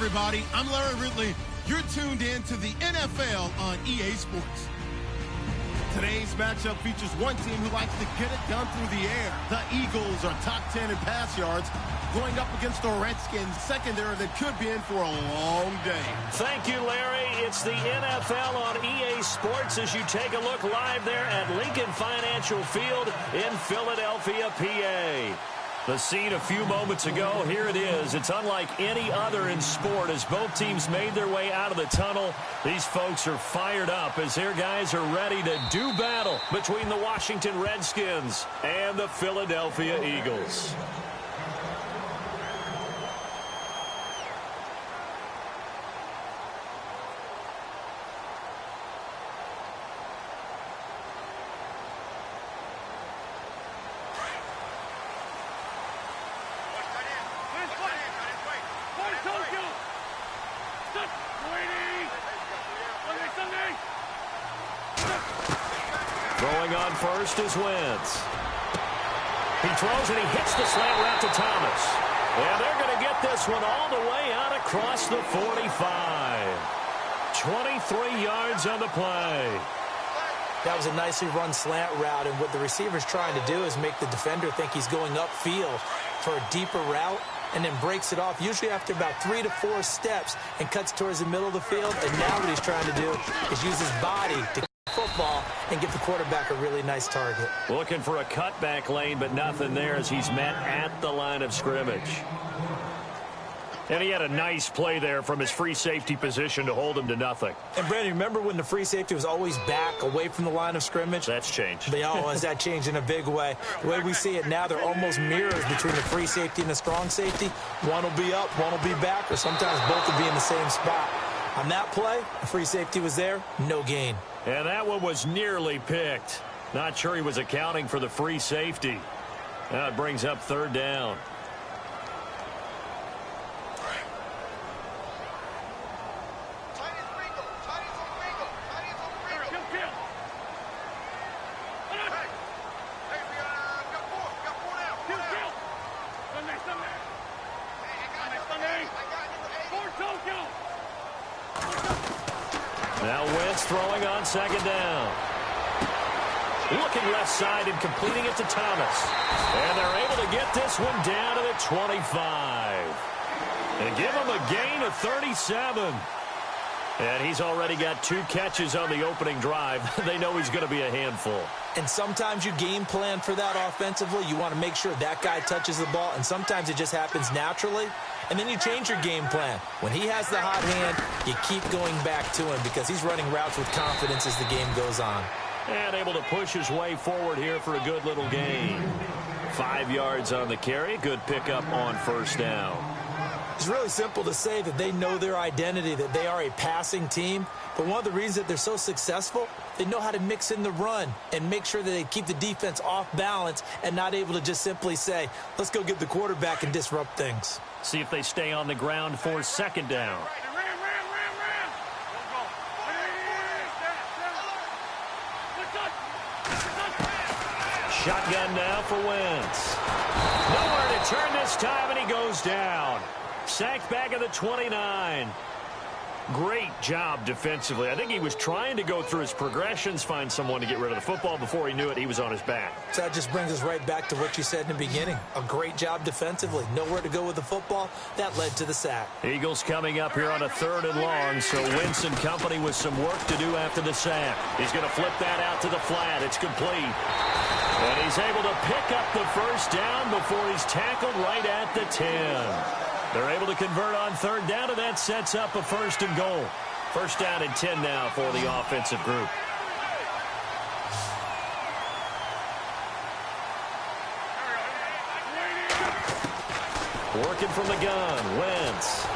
everybody. I'm Larry Ridley. You're tuned in to the NFL on EA Sports. Today's matchup features one team who likes to get it done through the air. The Eagles are top 10 in pass yards, going up against the Redskins secondary that could be in for a long day. Thank you, Larry. It's the NFL on EA Sports as you take a look live there at Lincoln Financial Field in Philadelphia, PA. The scene a few moments ago, here it is. It's unlike any other in sport as both teams made their way out of the tunnel. These folks are fired up as their guys are ready to do battle between the Washington Redskins and the Philadelphia Eagles. Throwing on first is Wentz. He throws and he hits the slant route to Thomas. And they're going to get this one all the way out across the 45. 23 yards on the play. That was a nicely run slant route, and what the receiver's trying to do is make the defender think he's going upfield for a deeper route, and then breaks it off, usually after about 3 to 4 steps, and cuts towards the middle of the field. And now what he's trying to do is use his body to kick the football and give the quarterback a really nice target. Looking for a cutback lane, but nothing there as he's met at the line of scrimmage. And he had a nice play there from his free safety position to hold him to nothing. And, Brandon, remember when the free safety was always back away from the line of scrimmage? That's changed. That changed in a big way. The way we see it now, they're almost mirrors between the free safety and the strong safety. One will be up, one will be back, or sometimes both will be in the same spot. On that play, the free safety was there, no gain. And that one was nearly picked. Not sure he was accounting for the free safety. Now it brings up third down. Now Wentz throwing on second down. Looking left side and completing it to Thomas. And they're able to get this one down to the 25. And give him a gain of 37. And he's already got 2 catches on the opening drive. They know he's going to be a handful. And sometimes you game plan for that offensively. You want to make sure that guy touches the ball, and sometimes it just happens naturally. And then you change your game plan. When he has the hot hand, you keep going back to him because he's running routes with confidence as the game goes on. And able to push his way forward here for a good little gain. 5 yards on the carry. Good pickup on first down. It's really simple to say that they know their identity, that they are a passing team. But one of the reasons that they're so successful, they know how to mix in the run and make sure that they keep the defense off balance and not able to just simply say, let's go get the quarterback and disrupt things. See if they stay on the ground for second down. Shotgun now for Wentz. Nowhere to turn this time, and he goes down. Sacked back at the 29. Great job defensively. I think he was trying to go through his progressions, find someone to get rid of the football. Before he knew it, he was on his back. So that just brings us right back to what you said in the beginning. A great job defensively. Nowhere to go with the football. That led to the sack. Eagles coming up here on a 3rd and long, so Wentz and company with some work to do after the sack. He's going to flip that out to the flat. It's complete. And he's able to pick up the first down before he's tackled right at the 10. They're able to convert on third down, and that sets up a 1st and goal. First down and 10 now for the offensive group. Working from the gun, Wentz.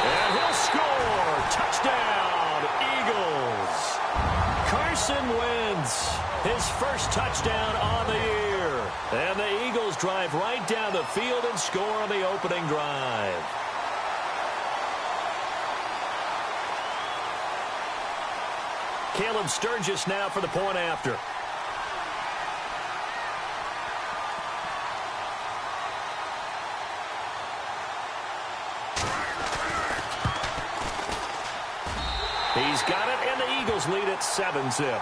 And he'll score. Touchdown, Eagles. Carson Wentz, his first touchdown on the year. And the Eagles drive right down the field and score on the opening drive. Caleb Sturgis now for the point after. He's got it, and the Eagles lead at 7-zip.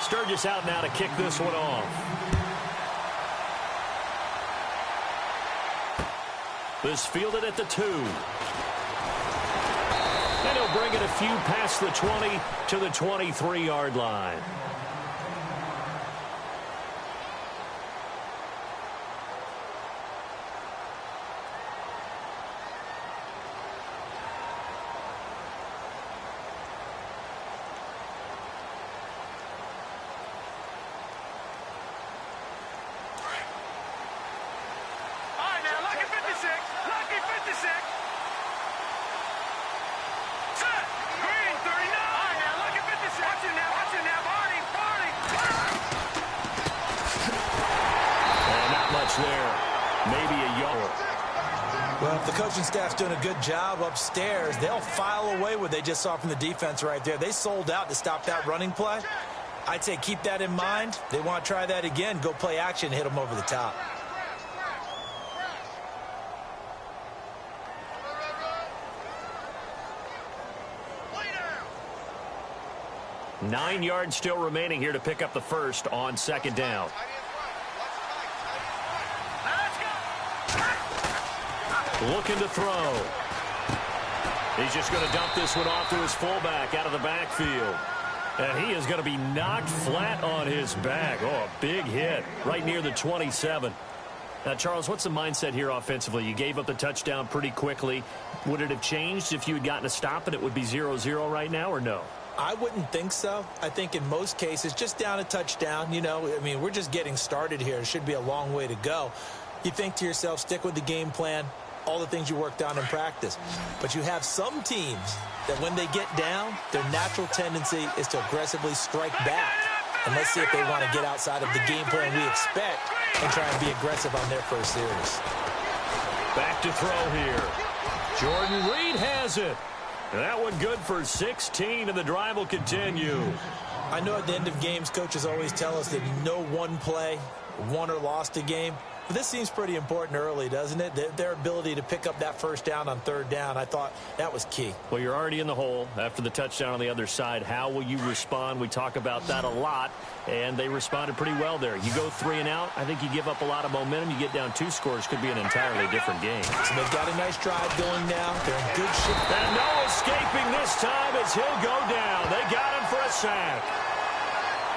Sturgis out now to kick this one off. This fielded at the 2. And he'll bring it a few past the 20 to the 23-yard line. Well, if the coaching staff's doing a good job upstairs, they'll file away what they just saw from the defense right there. They sold out to stop that running play. I'd say keep that in mind. They want to try that again. Go play action, hit them over the top. Nine yards still remaining here to pick up the first on second down. Looking to throw. He's just going to dump this one off to his fullback out of the backfield. And he is going to be knocked flat on his back. Oh, a big hit right near the 27. Now, Charles, what's the mindset here offensively? You gave up the touchdown pretty quickly. Would it have changed if you had gotten a stop and it would be 0-0 right now, or no? I wouldn't think so. I think in most cases, just down a touchdown, you know, I mean, we're just getting started here. It should be a long way to go. You think to yourself, stick with the game plan, all the things you worked on in practice. But you have some teams that when they get down, their natural tendency is to aggressively strike back. And let's see if they want to get outside of the game plan we expect and try and be aggressive on their first series. Back to throw here. Jordan Reed has it. That one good for 16, and the drive will continue. I know at the end of games, coaches always tell us that no one play won or lost a game. But this seems pretty important early, doesn't it? Their ability to pick up that first down on third down, I thought that was key. Well, you're already in the hole after the touchdown on the other side. How will you respond? We talk about that a lot, and they responded pretty well there. You go 3 and out, I think you give up a lot of momentum. You get down 2 scores, could be an entirely different game. So they've got a nice drive going now. They're in good shape. And no escaping this time as he'll go down. They got him for a sack.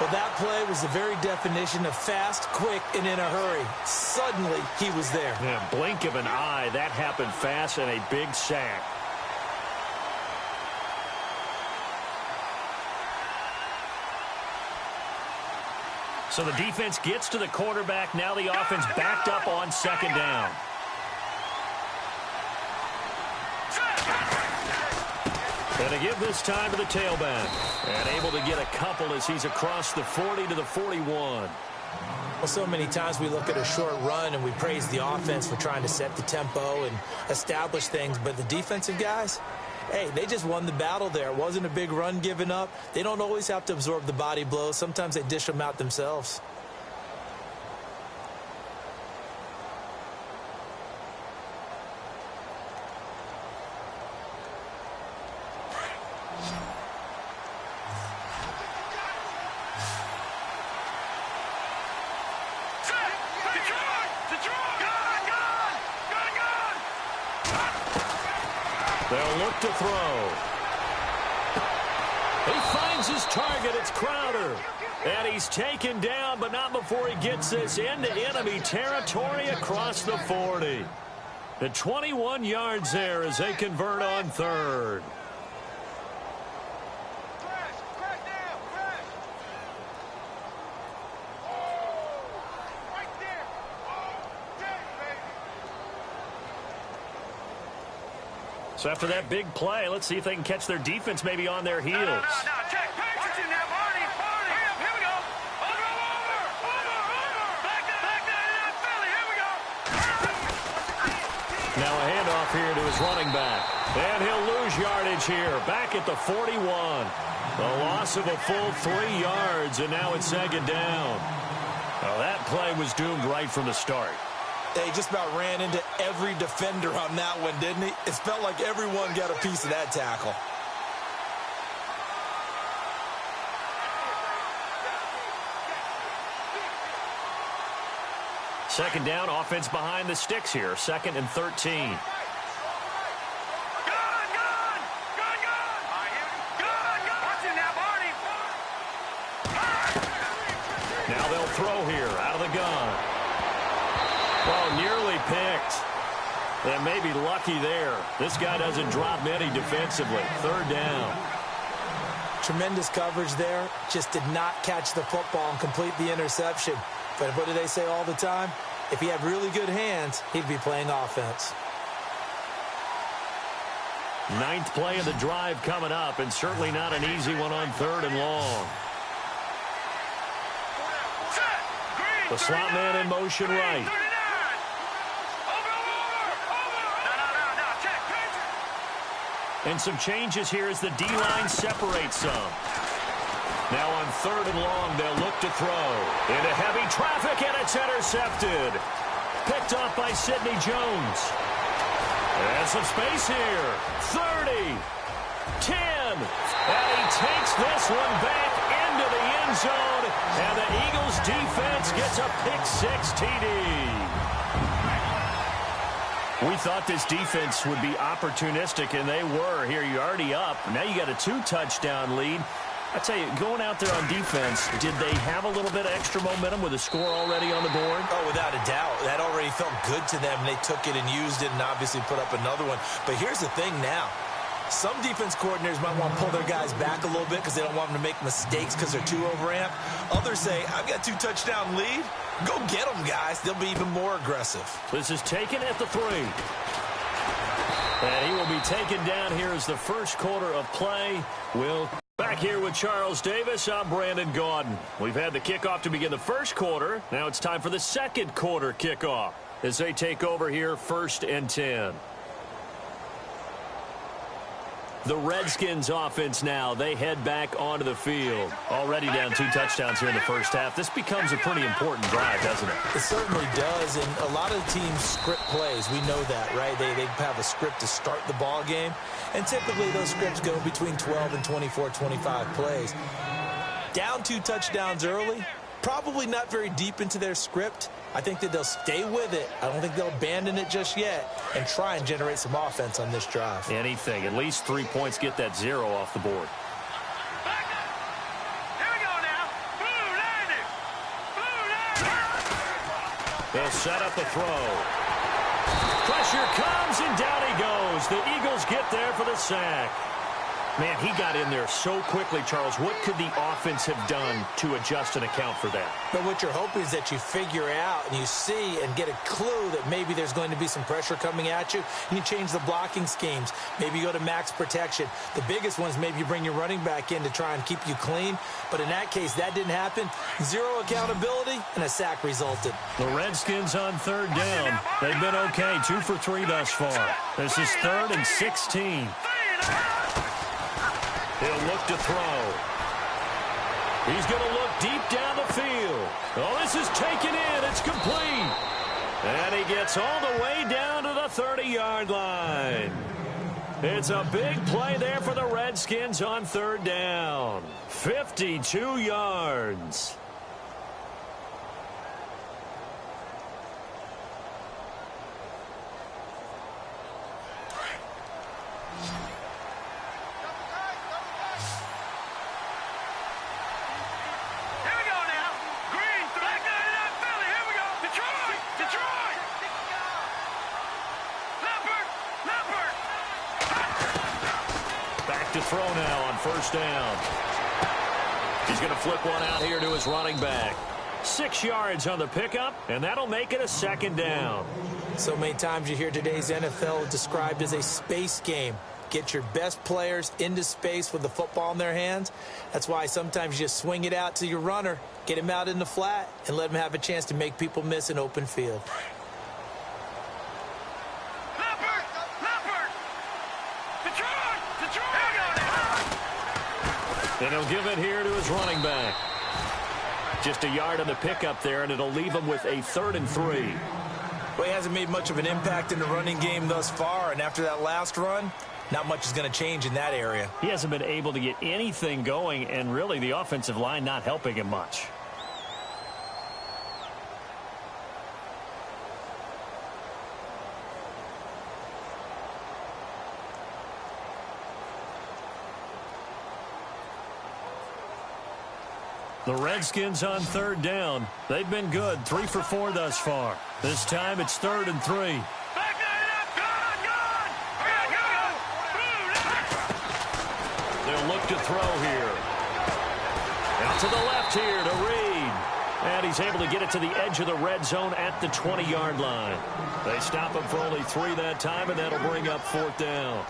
Well, that play was the very definition of fast, quick, and in a hurry. Suddenly, he was there. Yeah, blink of an eye. That happened fast and a big sack. So the defense gets to the quarterback. Now the offense backed up on second down. And to give this time to the tailback. And able to get a couple as he's across the 40 to the 41. Well, so many times we look at a short run and we praise the offense for trying to set the tempo and establish things. But the defensive guys, hey, they just won the battle there. It wasn't a big run given up. They don't always have to absorb the body blows. Sometimes they dish them out themselves. They'll look to throw. He finds his target. It's Crowder. And he's taken down, but not before he gets this into enemy territory across the 40. The 21 yards there as they convert on third. So after that big play, let's see if they can catch their defense maybe on their heels. Check. Patriots in there. Barney. Here we go. Over. Back that in Philly. Here we go. Now a handoff here to his running back. And he'll lose yardage here. Back at the 41. A loss of a full 3 yards, and now it's second down. Well, that play was doomed right from the start. He just about ran into every defender on that one, didn't he? It felt like everyone got a piece of that tackle. Second down, offense behind the sticks here. 2nd and 13. Now they'll throw here out of the gun. Oh, nearly picked. They may be lucky there. This guy doesn't drop many defensively. 3rd down. Tremendous coverage there. Just did not catch the football and complete the interception. But what do they say all the time? If he had really good hands, he'd be playing offense. 9th play of the drive coming up, and certainly not an easy one on 3rd and long. The slot man in motion right. And some changes here as the D-line separates some. Now on 3rd and long, they'll look to throw. Into heavy traffic, and it's intercepted. Picked off by Sidney Jones. And some space here. 30. 10. And he takes this one back into the end zone. And the Eagles defense gets a pick-6 TD. We thought this defense would be opportunistic, and they were. Here, you're already up. Now you got a 2-touchdown lead. I tell you, going out there on defense, did they have a little bit of extra momentum with a score already on the board? Oh, without a doubt. That already felt good to them. They took it and used it and obviously put up another one. But here's the thing now. Some defense coordinators might want to pull their guys back a little bit because they don't want them to make mistakes because they're too overamped. Others say, I've got 2-touchdown lead. Go get them, guys. They'll be even more aggressive. This is taken at the 3. And he will be taken down here as the first quarter of play will... Back here with Charles Davis, I'm Brandon Gaudin. We've had the kickoff to begin the first quarter. Now it's time for the second quarter kickoff as they take over here 1st and 10. The Redskins offense now, they head back onto the field. Already down 2 touchdowns here in the first half. This becomes a pretty important drive, doesn't it? It certainly does, and a lot of the teams script plays. We know that, right? They have a script to start the ball game, and typically those scripts go between 12 and 24, 25 plays. Down 2 touchdowns early, probably not very deep into their script. I think that they'll stay with it. I don't think they'll abandon it just yet and try and generate some offense on this drive. Anything. At least 3 points, get that 0 off the board. Here we go now. They'll set up the throw. Pressure comes, and down he goes. The Eagles get there for the sack. Man, he got in there so quickly, Charles. What could the offense have done to adjust and account for that? But what you're hoping is that you figure out and you see and get a clue that maybe there's going to be some pressure coming at you, and you change the blocking schemes. Maybe you go to max protection. The biggest one is maybe you bring your running back in to try and keep you clean. But in that case, that didn't happen. 0 accountability, and a sack resulted. The Redskins on 3rd down. They've been okay, 2 for 3 thus far. This is 3rd and 16. He'll look to throw. He's going to look deep down the field. Oh, this is taken in. It's complete. And he gets all the way down to the 30-yard line. It's a big play there for the Redskins on 3rd down. 52 yards. To throw now on 1st down. He's going to flip one out here to his running back. 6 yards on the pickup, and that'll make it a 2nd down. So many times you hear today's NFL described as a space game. Get your best players into space with the football in their hands. That's why sometimes you just swing it out to your runner, get him out in the flat, and let him have a chance to make people miss an open field. And he'll give it here to his running back. Just a yard on the pickup there, and it'll leave him with a 3rd and 3. Well, he hasn't made much of an impact in the running game thus far, and after that last run, not much is going to change in that area. He hasn't been able to get anything going, and really the offensive line not helping him much. The Redskins on 3rd down. They've been good, 3 for 4 thus far. This time it's 3rd and 3. They'll look to throw here. Out to the left here to Reed. And he's able to get it to the edge of the red zone at the 20-yard line. They stop him for only 3 that time, and that'll bring up 4th down.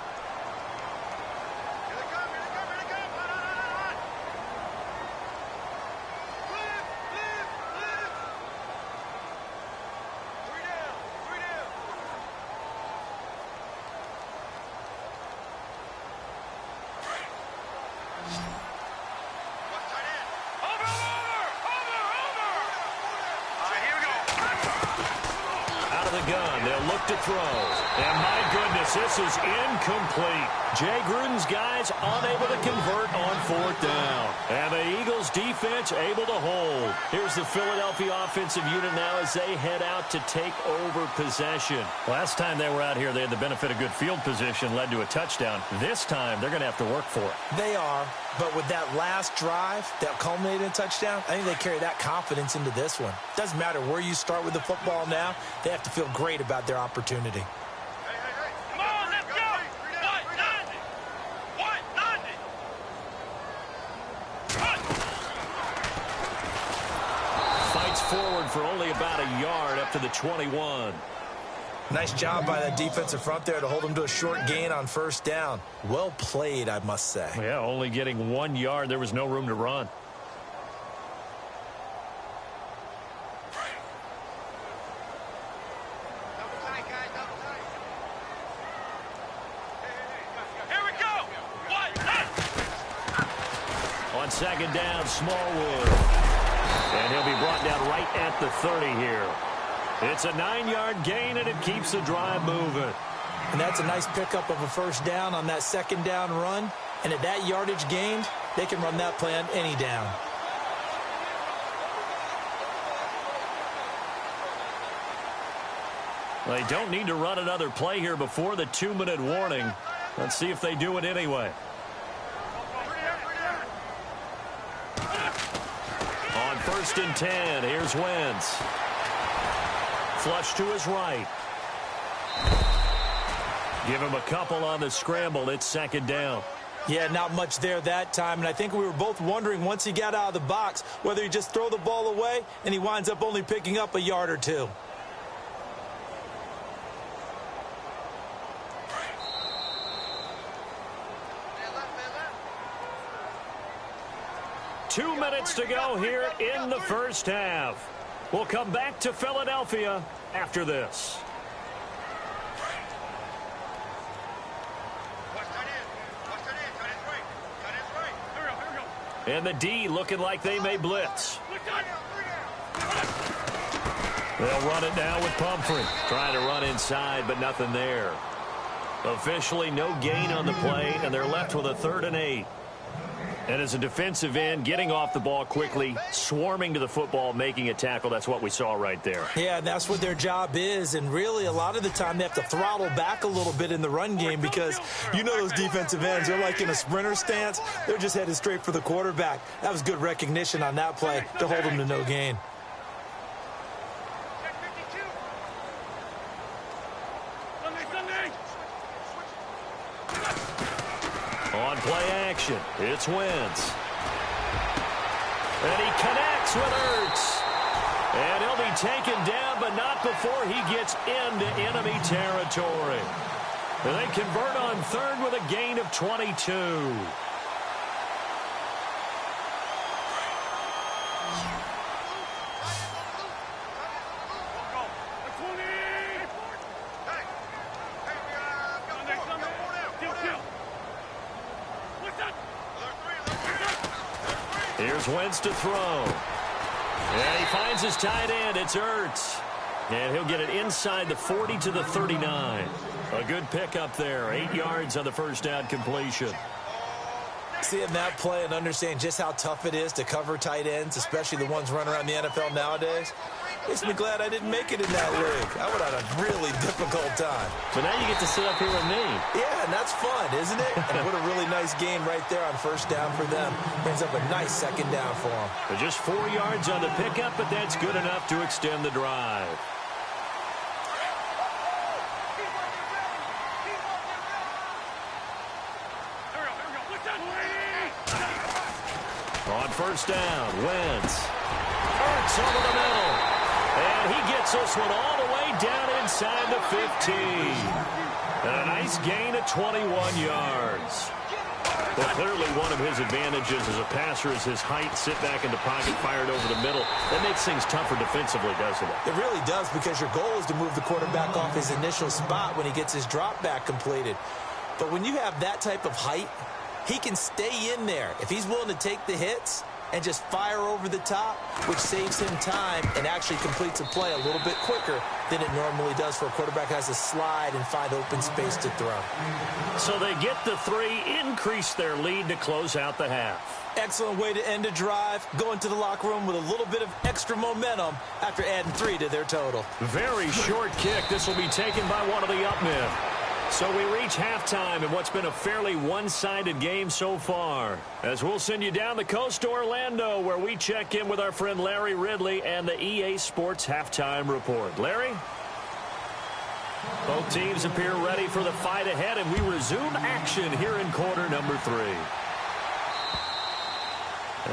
To throw. And my goodness, this is incomplete. Jay Gruden's guys unable to convert on 4th down. And the Eagles defense able to hold. Here's the Philadelphia offensive unit now as they head out to take over possession. Last time they were out here, they had the benefit of good field position, led to a touchdown. This time, they're going to have to work for it. They are, but with that last drive that culminated in a touchdown, I think they carry that confidence into this one. Doesn't matter where you start with the football now, they have to feel great about their opportunity. Come on, let's go! Fights forward for only about a yard up to the 21. Nice job by that defensive front there to hold them to a short gain on 1st down. Well played, I must say. Yeah, only getting 1 yard. There was no room to run. On 2nd down, Smallwood. And he'll be brought down right at the 30 here. It's a 9-yard gain, and it keeps the drive moving. And that's a nice pickup of a 1st down on that 2nd down run. And at that yardage gained, they can run that play on any down. They don't need to run another play here before the 2-minute warning. Let's see if they do it anyway. On 1st and 10, here's Wentz. Flush to his right. Give him a couple on the scramble. It's 2nd down. Yeah, not much there that time. And I think we were both wondering once he got out of the box whether he just throw the ball away and he winds up only picking up a yard or 2. Two minutes to go here in the 1st half. We'll come back to Philadelphia after this. And the D looking like they may blitz. They'll run it now with Pumphrey. Trying to run inside, but nothing there. Officially no gain on the play, and they're left with a 3rd and 8. And as a defensive end, getting off the ball quickly, swarming to the football, making a tackle, that's what we saw right there. Yeah, and that's what their job is. And really, a lot of the time, they have to throttle back a little bit in the run game because you know those defensive ends, they're like in a sprinter stance. They're just headed straight for the quarterback. That was good recognition on that play to hold them to no gain. On play action, it's Wentz. And he connects with Ertz. And he'll be taken down, but not before he gets into enemy territory. And they convert on 3rd with a gain of 22. Here's Wentz to throw. And he finds his tight end. It's Ertz. And he'll get it inside the 40 to the 39. A good pickup there. 8 yards on the first down completion. Seeing that play and understanding just how tough it is to cover tight ends, especially the ones running around the NFL nowadays, makes me glad I didn't make it in that league. I would have had a really difficult time. So now you get to sit up here with me. Yeah, and that's fun, isn't it? And what a really nice gain right there on first down for them. Brings up a nice second down for them. But just 4 yards on the pickup, but that's good enough to extend the drive. On first down, Wentz. Ertz over the middle. And he gets this one all the way down inside the 15. And a nice gain of 21 yards. Well, clearly one of his advantages as a passer is his height. Sit back in the pocket, fired over the middle. That makes things tougher defensively, doesn't it? It really does, because your goal is to move the quarterback off his initial spot when he gets his drop back completed. But when you have that type of height, he can stay in there if he's willing to take the hits and just fire over the top, which saves him time and actually completes a play a little bit quicker than it normally does for a quarterback who has to slide and find open space to throw. So they get the 3, increase their lead to close out the half. Excellent way to end a drive. Go into the locker room with a little bit of extra momentum after adding 3 to their total. Very short kick. This will be taken by one of the up men. So we reach halftime in what's been a fairly one-sided game so far. As we'll send you down the coast to Orlando, where we check in with our friend Larry Ridley and the EA Sports Halftime Report. Larry? Both teams appear ready for the fight ahead, and we resume action here in quarter number 3.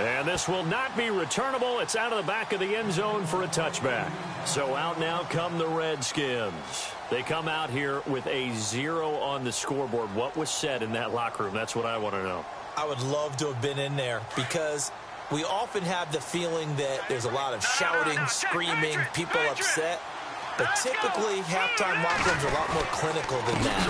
And this will not be returnable. It's out of the back of the end zone for a touchback. So out now come the Redskins. They come out here with a 0 on the scoreboard. What was said in that locker room? That's what I want to know. I would love to have been in there, because we often have the feeling that there's a lot of shouting, screaming, people upset. But typically, halftime locker rooms are a lot more clinical than that.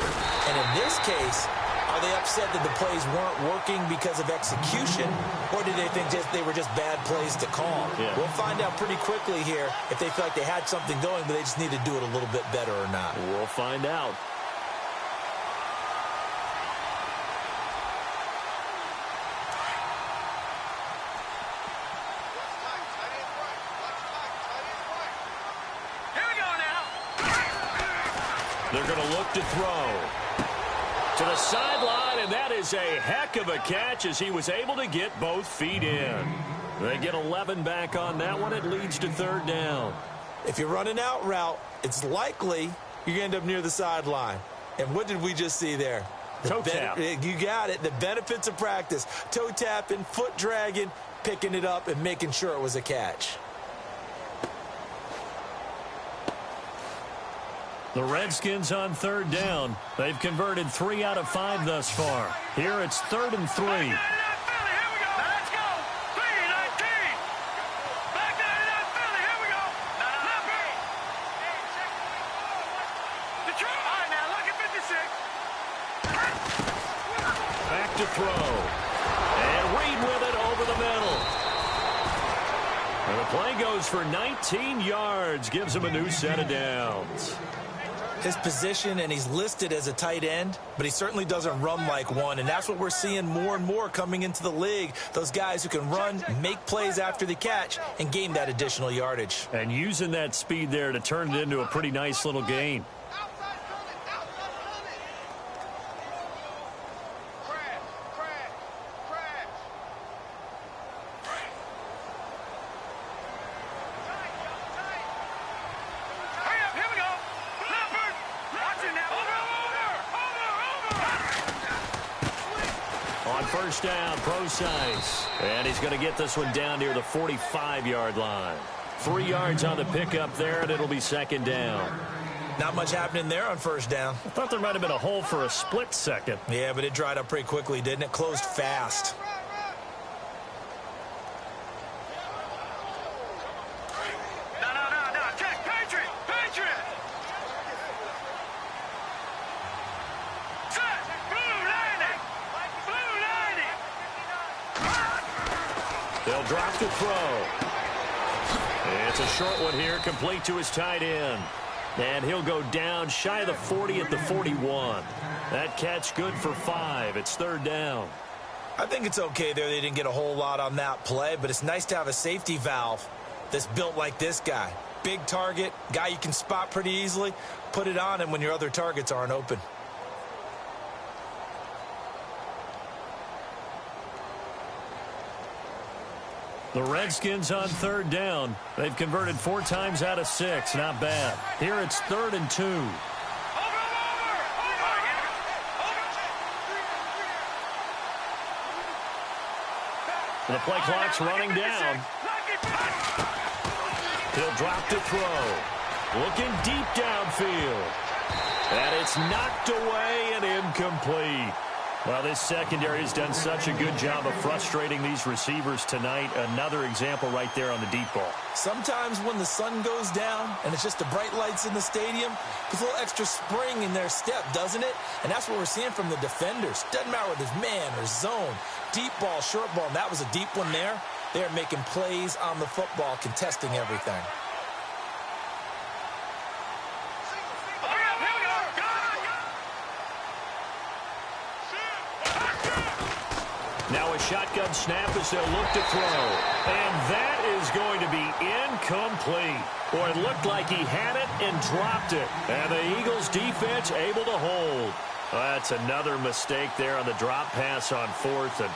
And in this case, are they upset that the plays weren't working because of execution, or do they think they were just bad plays to call? Yeah. We'll find out pretty quickly here if they feel like they had something going, but they just need to do it a little bit better or not. We'll find out. Here we go now. They're going to look to throw. To the sideline, and that is a heck of a catch as he was able to get both feet in. They get 11 back on that one. It leads to third down. If you're running out route, it's likely you're going to end up near the sideline. And what did we just see there? Toe tap. You got it. The benefits of practice. Toe tapping, foot dragging, picking it up, and making sure it was a catch. The Redskins on third down. They've converted 3 out of 5 thus far. Here it's 3rd and 3. Here we go. Let's go. 3-19. Back 99 Philly. Here we go. Detroit. All right, now look at 56. Back to throw. And Reed with it over the middle. And the play goes for 19 yards. Gives him a new set of downs. His position, and he's listed as a tight end, but he certainly doesn't run like one, and that's what we're seeing more and more coming into the league. Those guys who can run, make plays after the catch, and gain that additional yardage. And using that speed there to turn it into a pretty nice little gain. First down, Procise. And he's going to get this one down near the 45-yard line. 3 yards on the pickup there, and it'll be second down. Not much happening there on first down. I thought there might have been a hole for a split second. Yeah, but it dried up pretty quickly, didn't it? Closed fast. No. Check. Patriot. Set. Blue landing. They'll drop to throw. It's a short one here, complete to his tight end. And he'll go down shy of the 40 at the 41. That catch good for 5. It's third down. I think it's okay there. They didn't get a whole lot on that play, but it's nice to have a safety valve that's built like this guy. Big target, guy you can spot pretty easily. Put it on him when your other targets aren't open. The Redskins on third down. They've converted 4 times out of 6. Not bad. Here it's 3rd and 2. The play clock's running down. He'll drop to throw. Looking deep downfield. And it's knocked away and incomplete. Well, this secondary has done such a good job of frustrating these receivers tonight. Another example right there on the deep ball. Sometimes when the sun goes down and it's just the bright lights in the stadium, there's a little extra spring in their step, doesn't it? And that's what we're seeing from the defenders. Doesn't matter whether it's man or zone, deep ball, short ball. And that was a deep one there. They're making plays on the football, contesting everything. Now a shotgun snap as they'll look to throw. And that is going to be incomplete. Or it looked like he had it and dropped it. And the Eagles defense able to hold. That's another mistake there on the drop pass on 4th. And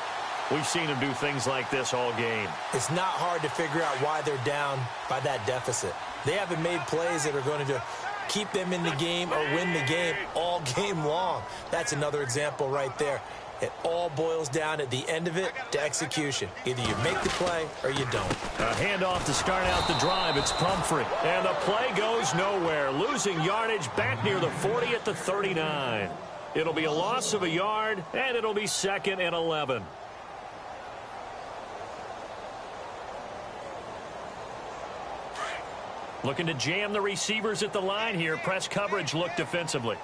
we've seen him do things like this all game. It's not hard to figure out why they're down by that deficit. They haven't made plays that are going to keep them in the game or win the game all game long. That's another example right there. It all boils down at the end of it to execution. Either you make the play or you don't. A handoff to start out the drive. It's Pumphrey. And the play goes nowhere. Losing yardage back near the 40 at the 39. It'll be a loss of a yard, and it'll be 2nd and 11. Looking to jam the receivers at the line here. Press coverage look defensively.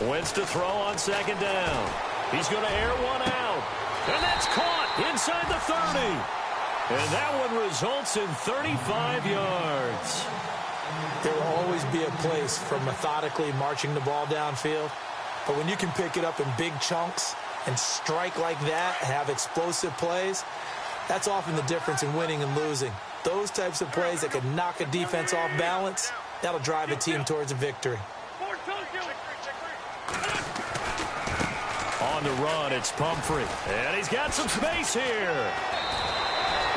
Wentz to throw on 2nd down. He's going to air one out. And that's caught inside the 30. And that one results in 35 yards. There will always be a place for methodically marching the ball downfield. But when you can pick it up in big chunks and strike like that, have explosive plays, that's often the difference in winning and losing. Those types of plays that can knock a defense off balance, that'll drive a team towards a victory. On the run, it's Pumphrey. And he's got some space here.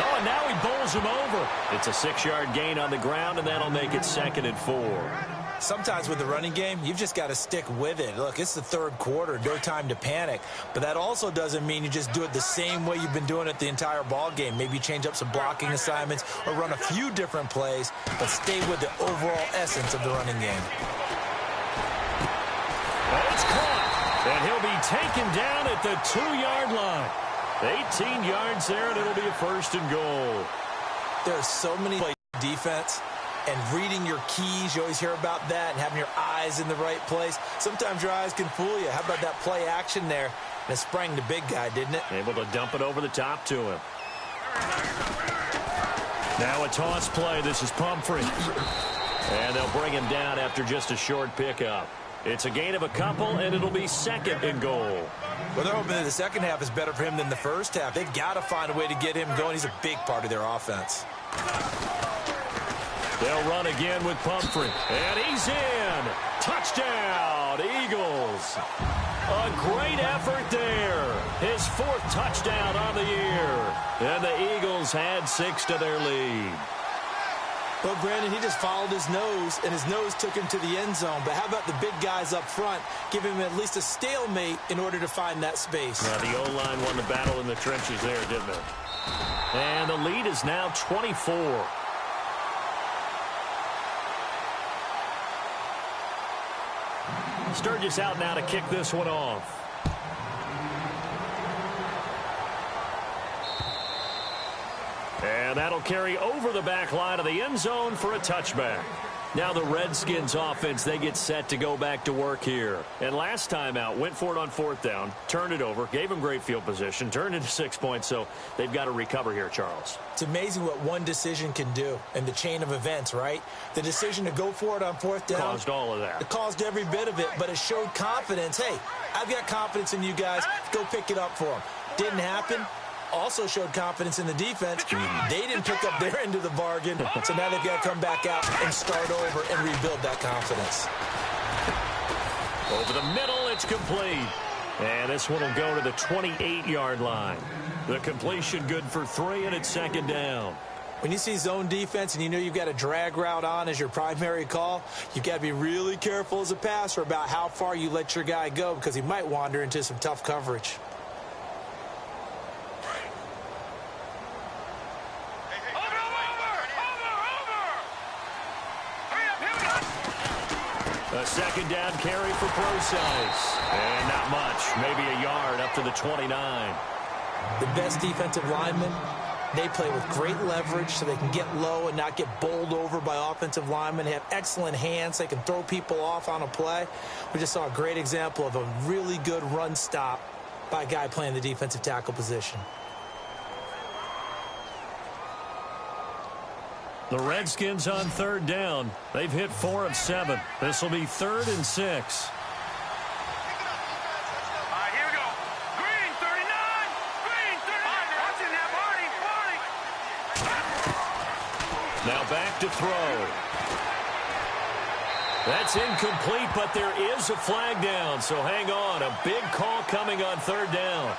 Oh, and now he bowls him over. It's a 6-yard gain on the ground, and that'll make it 2nd and 4. Sometimes with the running game, you've just got to stick with it. Look, it's the 3rd quarter, no time to panic. But that also doesn't mean you just do it the same way you've been doing it the entire ball game. Maybe you change up some blocking assignments or run a few different plays, but stay with the overall essence of the running game. It's caught, and he'll be taken down at the 2-yard line. 18 yards there, and it'll be a 1st and goal. There's so many defense. And reading your keys, you always hear about that, and having your eyes in the right place. Sometimes your eyes can fool you. How about that play action there? And it sprang the big guy, didn't it? Able to dump it over the top to him. Now a toss play. This is Pumphrey. And they'll bring him down after just a short pickup. It's a gain of a couple, and it'll be 2nd and goal. Well, they're hoping that the second half is better for him than the first half. They've got to find a way to get him going. He's a big part of their offense. They'll run again with Pumphrey. And he's in. Touchdown, Eagles. A great effort there. His 4th touchdown on the year. And the Eagles had 6 to their lead. Well, Brandon, he just followed his nose, and his nose took him to the end zone. But how about the big guys up front? Give him at least a stalemate in order to find that space. The O-line won the battle in the trenches there, didn't it? And the lead is now 24. Sturgis out now to kick this one off. And that'll carry over the back line of the end zone for a touchback. Now the Redskins offense, they get set to go back to work here. And last time out, went for it on 4th down, turned it over, gave them great field position, turned into 6 points, so they've got to recover here, Charles. It's amazing what one decision can do in the chain of events, right? The decision to go for it on 4th down. Caused all of that. It caused every bit of it, but it showed confidence. Hey, I've got confidence in you guys. Go pick it up for them. Didn't happen. Also showed confidence in the defense. They didn't pick up their end of the bargain, so now they've got to come back out and start over and rebuild that confidence. Over the middle, it's complete. And this one will go to the 28-yard line. The completion good for 3, and it's 2nd down. When you see zone defense and you know you've got a drag route on as your primary call, you've got to be really careful as a passer about how far you let your guy go because he might wander into some tough coverage. A 2nd down carry for Procise. And not much, maybe a yard up to the 29. The best defensive linemen, they play with great leverage so they can get low and not get bowled over by offensive linemen. They have excellent hands. They can throw people off on a play. We just saw a great example of a really good run stop by a guy playing the defensive tackle position. The Redskins on 3rd down. They've hit 4 of 7. This will be 3rd and 6. All right, here we go. Green, 39. Green, 39. Watching that, Marty. Now back to throw. That's incomplete, but there is a flag down, so hang on. A big call coming on 3rd down.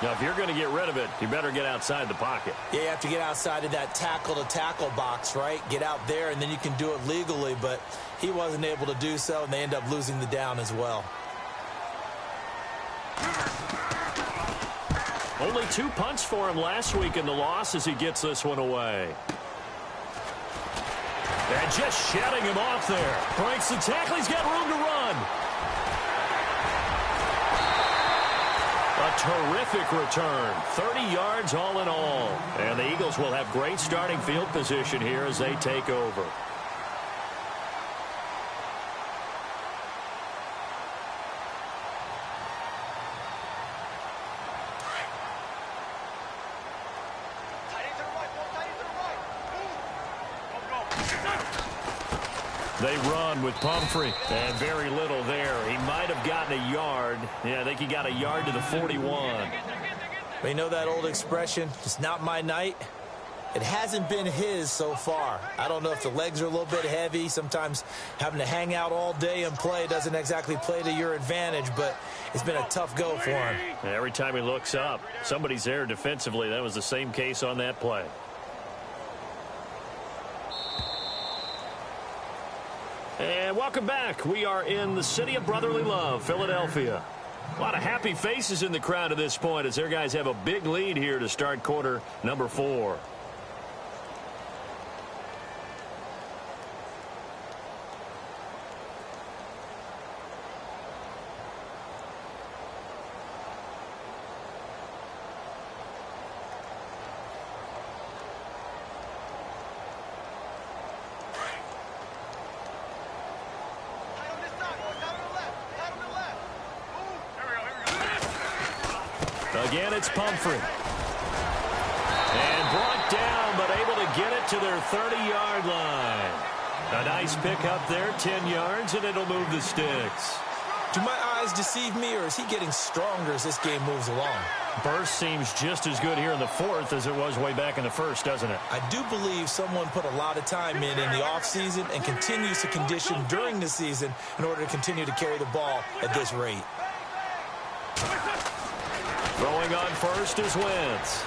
Now, if you're going to get rid of it, you better get outside the pocket. Yeah, you have to get outside of that tackle-to-tackle box, right? Get out there, and then you can do it legally, but he wasn't able to do so, and they end up losing the down as well. Only 2 punts for him last week in the loss as he gets this one away. And just shutting him off there. Breaks the tackle. He's got room to run. A terrific return. 30 yards all in all. And the Eagles will have great starting field position here as they take over. They run with Pumphrey, and very little there. He might have gotten a yard. Yeah, I think he got a yard to the 41. We know that old expression, it's not my night. It hasn't been his so far. I don't know if the legs are a little bit heavy. Sometimes having to hang out all day and play doesn't exactly play to your advantage, but it's been a tough go for him. Every time he looks up, somebody's there defensively. That was the same case on that play. And welcome back. We are in the city of brotherly love, Philadelphia. A lot of happy faces in the crowd at this point as their guys have a big lead here to start quarter number 4. Again, it's Pumphrey. And brought down, but able to get it to their 30-yard line. A nice pickup there, 10 yards, and it'll move the sticks. Do my eyes deceive me, or is he getting stronger as this game moves along? Burst seems just as good here in the 4th as it was way back in the 1st, doesn't it? I do believe someone put a lot of time in the offseason and continues to condition during the season in order to continue to carry the ball at this rate. Throwing on first is Wentz.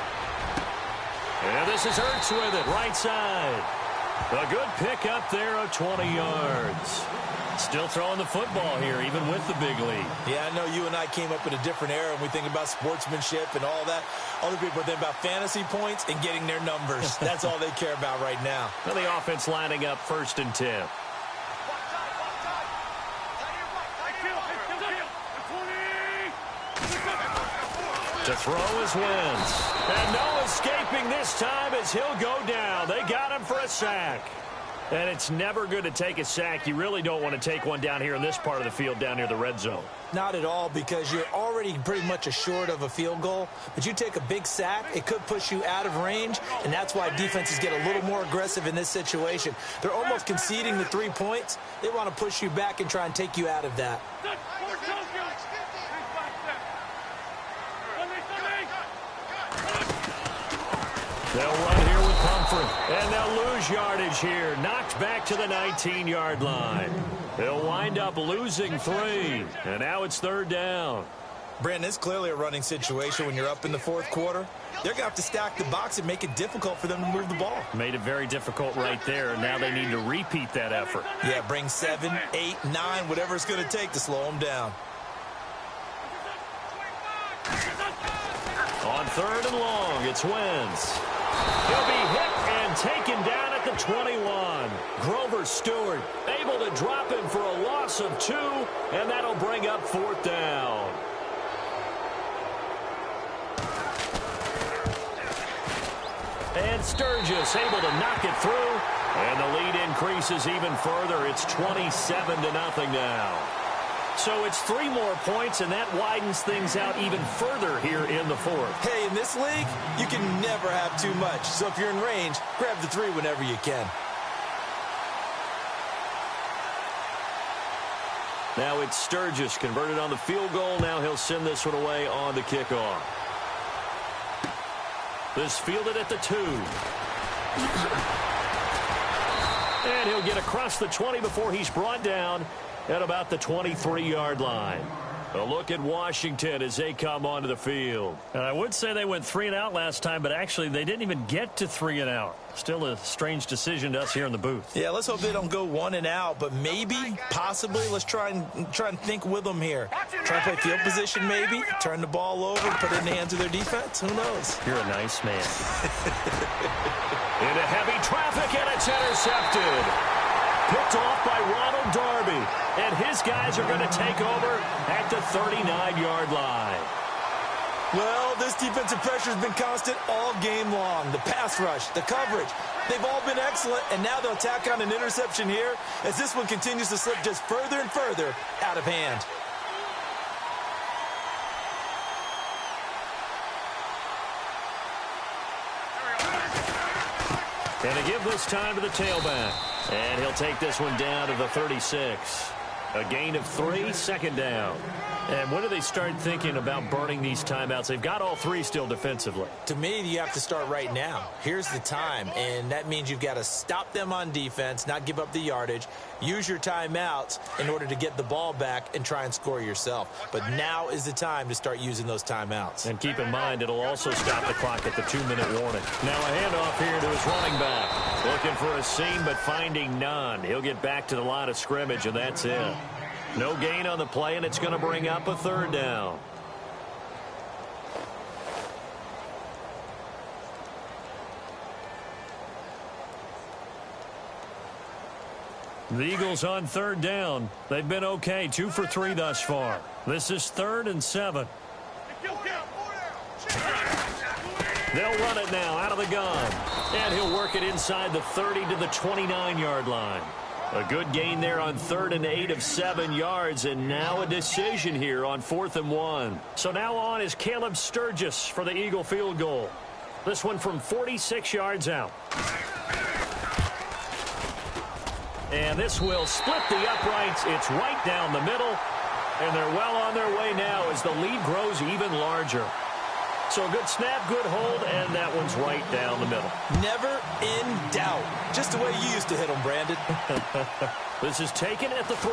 And this is Hurts with it, right side. A good pickup there of 20 yards. Still throwing the football here, even with the big lead. Yeah, I know you and I came up in a different era, and we think about sportsmanship and all that. Other people think about fantasy points and getting their numbers. That's all they care about right now. Well, the offense lining up 1st and 10. To throw is Wentz. And no escaping this time as he'll go down. They got him for a sack. And it's never good to take a sack. You really don't want to take one down here in this part of the field, down near the red zone. Not at all, because you're already pretty much assured of a field goal. But you take a big sack, it could push you out of range, and that's why defenses get a little more aggressive in this situation. They're almost conceding the 3 points. They want to push you back and try and take you out of that. They'll run here with Pumphrey, and they'll lose yardage here. Knocked back to the 19-yard line. They'll wind up losing 3, and now it's 3rd down. Brandon, it's clearly a running situation when you're up in the 4th quarter. They're going to have to stack the box and make it difficult for them to move the ball. Made it very difficult right there, and now they need to repeat that effort. Yeah, bring 7, 8, 9, whatever it's going to take to slow them down. On 3rd and long, it's Wentz. He'll be hit and taken down at the 21. Grover Stewart able to drop him for a loss of 2, and that'll bring up 4th down. And Sturgis able to knock it through, and the lead increases even further. It's 27-0 now. So it's 3 more points, and that widens things out even further here in the 4th. Hey, in this league, you can never have too much. So if you're in range, grab the 3 whenever you can. Now it's Sturgis converted on the field goal. Now he'll send this one away on the kickoff. This fielded at the 2. And he'll get across the 20 before he's brought down at about the 23-yard line. A look at Washington as they come onto the field. And I would say they went 3 and out last time, but actually they didn't even get to 3 and out. Still a strange decision to us here in the booth. Yeah, let's hope they don't go 1 and out, but maybe, possibly, let's try and think with them here. Try and play field position maybe, turn the ball over, put it in the hands of their defense. Who knows? You're a nice man. Into heavy traffic, and it's intercepted. Picked off by Ronald Darby, and his guys are going to take over at the 39-yard line. Well, this defensive pressure has been constant all game long. The pass rush, the coverage, they've all been excellent, and now they'll tack on an interception here as this one continues to slip just further and further out of hand. And to give this time to the tailback. And he'll take this one down to the 36. A gain of 3, 2nd down. And when do they start thinking about burning these timeouts? They've got all 3 still defensively. To me, you have to start right now. Here's the time, and that means you've got to stop them on defense, not give up the yardage, use your timeouts in order to get the ball back and try and score yourself. But now is the time to start using those timeouts. And keep in mind, it'll also stop the clock at the 2-minute warning. Now a handoff here to his running back. Looking for a seam, but finding none. He'll get back to the line of scrimmage, and that's it. No gain on the play, and it's going to bring up a 3rd down. The Eagles on 3rd down. They've been okay, 2 for 3 thus far. This is 3rd and 7. They'll run it now out of the gun. And he'll work it inside the 30 to the 29-yard line. A good gain there on 3rd and 8 of 7 yards, and now a decision here on 4th and 1. So now on is Caleb Sturgis for the Eagle field goal. This one from 46 yards out. And this will split the uprights. It's right down the middle, and they're well on their way now as the lead grows even larger. So a good snap, good hold, and that one's right down the middle. Never in doubt. Just the way you used to hit them, Brandon. This is taken at the 3.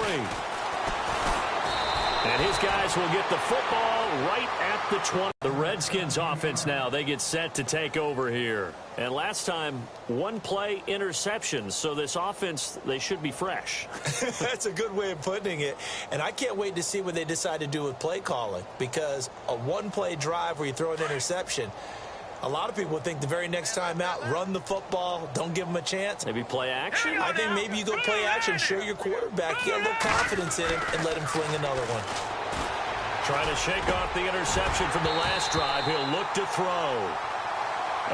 And his guys will get the football right at the 20. The Redskins offense now, they get set to take over here. And last time, 1 play interception. So this offense, they should be fresh. That's a good way of putting it. And I can't wait to see what they decide to do with play calling. Because a 1-play drive where you throw an interception, a lot of people would think the very next time out, run the football, don't give them a chance. Maybe play action? I think maybe you go play action, show your quarterback, you got a little confidence in him, and let him fling another one. Trying to shake off the interception from the last drive. He'll look to throw.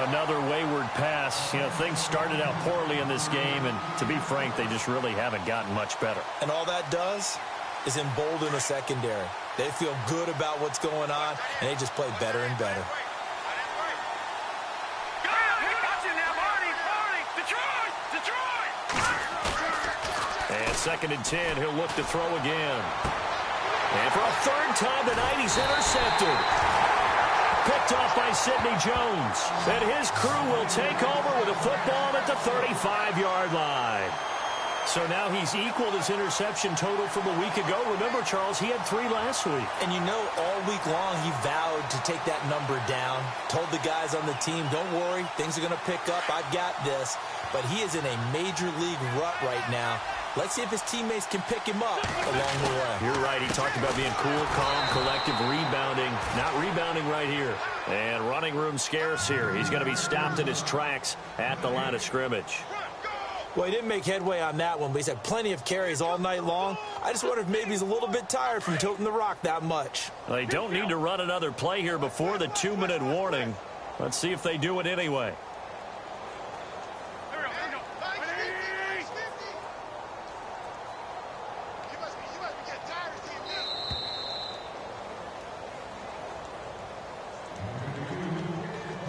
Another wayward pass. You know, things started out poorly in this game, and to be frank, they just really haven't gotten much better. And all that does is embolden the secondary. They feel good about what's going on, and they just play better and better. And 2nd and 10, he'll look to throw again. And for a 3rd time tonight, he's intercepted. Picked off by Sidney Jones. And his crew will take over with a football at the 35-yard line. So now he's equaled his interception total from a week ago. Remember, Charles, he had 3 last week. And you know, all week long he vowed to take that number down. Told the guys on the team, don't worry, things are going to pick up. I've got this. But he is in a major league rut right now. Let's see if his teammates can pick him up along the way. You're right. He talked about being cool, calm, collective, rebounding. Not rebounding right here. And running room scarce here. He's going to be stopped in his tracks at the line of scrimmage. Well, he didn't make headway on that one, but he's had plenty of carries all night long. I just wonder if maybe he's a little bit tired from toting the rock that much. They don't need to run another play here before the 2-minute warning. Let's see if they do it anyway.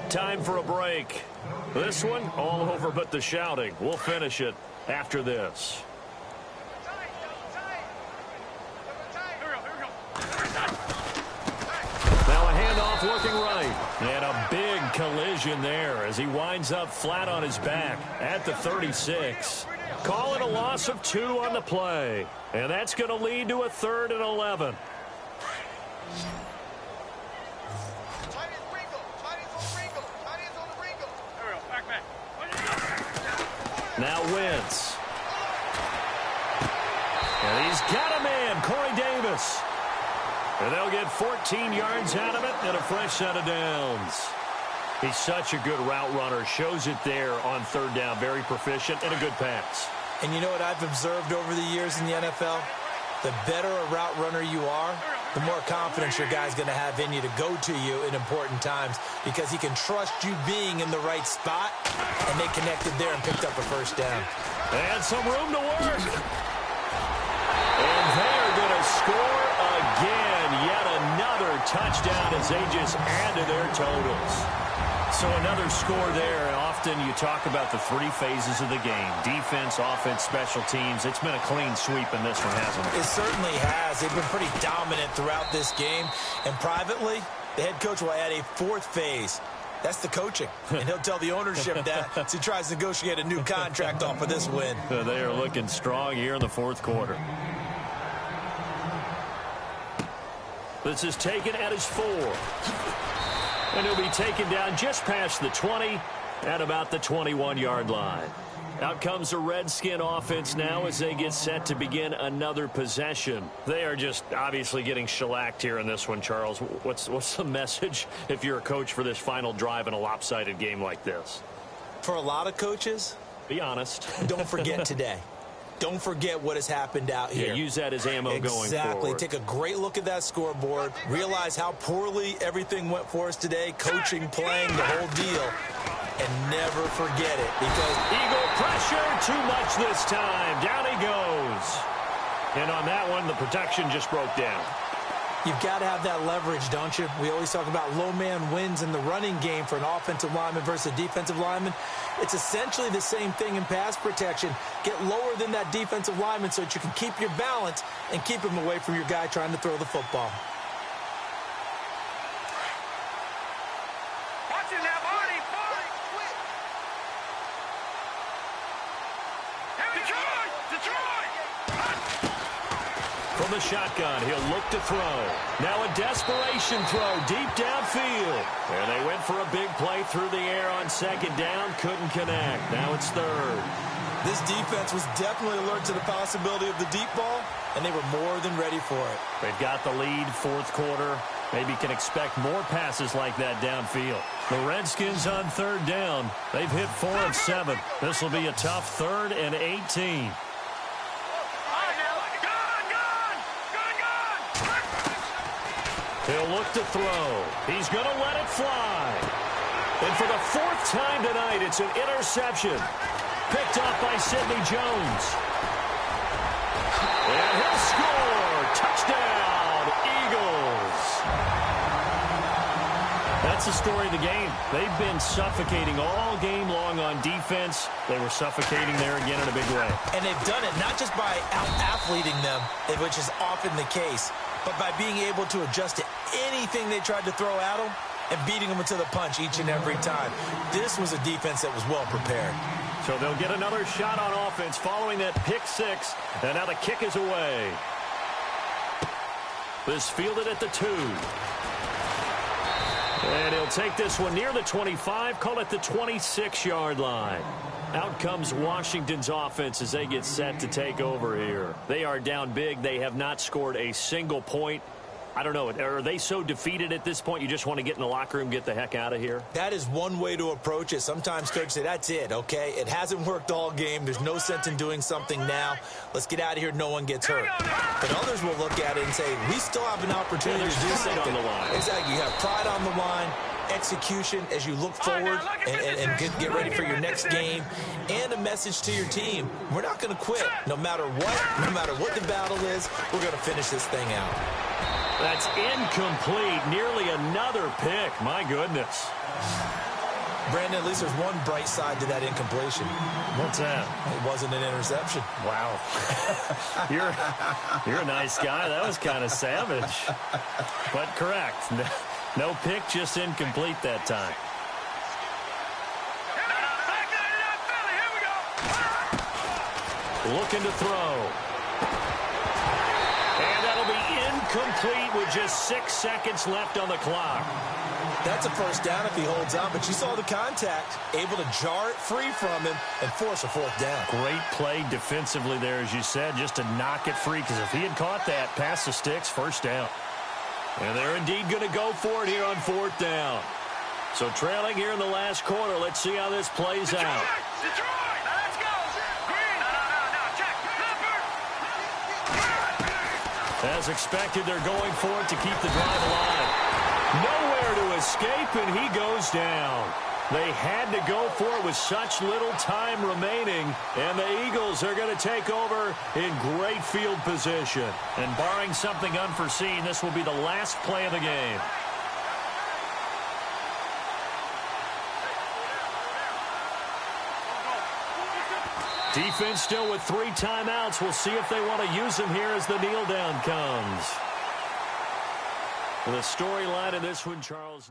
Time for a break. This one, all over but the shouting. We'll finish it after this. Now a handoff looking right. And a big collision there as he winds up flat on his back at the 36. Call it a loss of 2 on the play. And that's going to lead to a 3rd and 11. Now Wentz. And he's got a man, Corey Davis. And they'll get 14 yards out of it and a fresh set of downs. He's such a good route runner. Shows it there on 3rd down. Very proficient and a good pass. And you know what I've observed over the years in the NFL? The better a route runner you are, the more confidence your guy's going to have in you to go to you in important times because he can trust you being in the right spot, and they connected there and picked up a 1st down. And some room to work. And they're going to score again. Yet another touchdown as they just add to their totals. So another score there. Often you talk about the 3 phases of the game. Defense, offense, special teams. It's been a clean sweep in this one, hasn't it? It certainly has. They've been pretty dominant throughout this game. And privately, the head coach will add a 4th phase. That's the coaching. And he'll tell the ownership that as he tries to negotiate a new contract off of this win. They are looking strong here in the 4th quarter. This is taken at his 4. And he'll be taken down just past the 20 at about the 21-yard line. Out comes the Redskin offense now as they get set to begin another possession. They are just obviously getting shellacked here in this one, Charles. What's the message if you're a coach for this final drive in a lopsided game like this? For a lot of coaches, be honest. Don't forget today. Don't forget what has happened out here. Yeah, use that as ammo going forward. Exactly. Take a great look at that scoreboard. Realize how poorly everything went for us today. Coaching, playing, the whole deal. And never forget it because Eagle pressure too much this time. Down he goes. And on that one, the protection just broke down. You've got to have that leverage, don't you? We always talk about low man wins in the running game for an offensive lineman versus a defensive lineman. It's essentially the same thing in pass protection. Get lower than that defensive lineman so that you can keep your balance and keep him away from your guy trying to throw the football. Watching that body, Detroit! From the shotgun, he'll look to throw. Now a desperation throw deep downfield. And they went for a big play through the air on 2nd down. Couldn't connect. Now it's 3rd. This defense was definitely alert to the possibility of the deep ball, and they were more than ready for it. They've got the lead, 4th quarter. Maybe can expect more passes like that downfield. The Redskins on 3rd down. They've hit 4 of 7. This will be a tough 3rd and 18. He'll look to throw. He's going to let it fly. And for the fourth time tonight, it's an interception. Picked off by Sidney Jones. And he'll score. Touchdown, Eagles. That's the story of the game. They've been suffocating all game long on defense. They were suffocating there again in a big way. And they've done it not just by out-athleting them, which is often the case, but by being able to adjust to anything they tried to throw at them and beating them to the punch each and every time. This was a defense that was well prepared. So they'll get another shot on offense following that pick six, and now the kick is away. This fielded at the 2. And he'll take this one near the 25, call it the 26-yard line. Out comes Washington's offense as they get set to take over here. They are down big. They have not scored a single point. I don't know. Are they so defeated at this point you just want to get in the locker room, get the heck out of here? That is one way to approach it. Sometimes coaches say, that's it, okay? It hasn't worked all game. There's no sense in doing something now. Let's get out of here. No one gets hurt. But others will look at it and say, we still have an opportunity to do something. On the line. Exactly. You have pride on the line, execution as you look forward and get ready for your next game, and a message to your team. We're not going to quit. No matter what the battle is, we're going to finish this thing out. That's incomplete. Nearly another pick. My goodness. Brandon, at least there's one bright side to that incompletion. What's that? It wasn't an interception. Wow. You're a nice guy. That was kind of savage. But correct. No pick, just incomplete that time. Looking to throw. And that'll be incomplete with just 6 seconds left on the clock. That's a first down if he holds on, but you saw the contact, able to jar it free from him and force a fourth down. Great play defensively there, as you said, just to knock it free, because if he had caught that, past the sticks, first down. And they're indeed going to go for it here on fourth down. So trailing here in the last quarter, let's see how this plays out. Detroit, let's go. Green, no, check. As expected, they're going for it to keep the drive alive. Nowhere to escape, and he goes down. They had to go for it with such little time remaining, and the Eagles are going to take over in great field position. And barring something unforeseen, this will be the last play of the game. Defense still with 3 timeouts. We'll see if they want to use them here as the kneel down comes. The storyline of this one, Charles.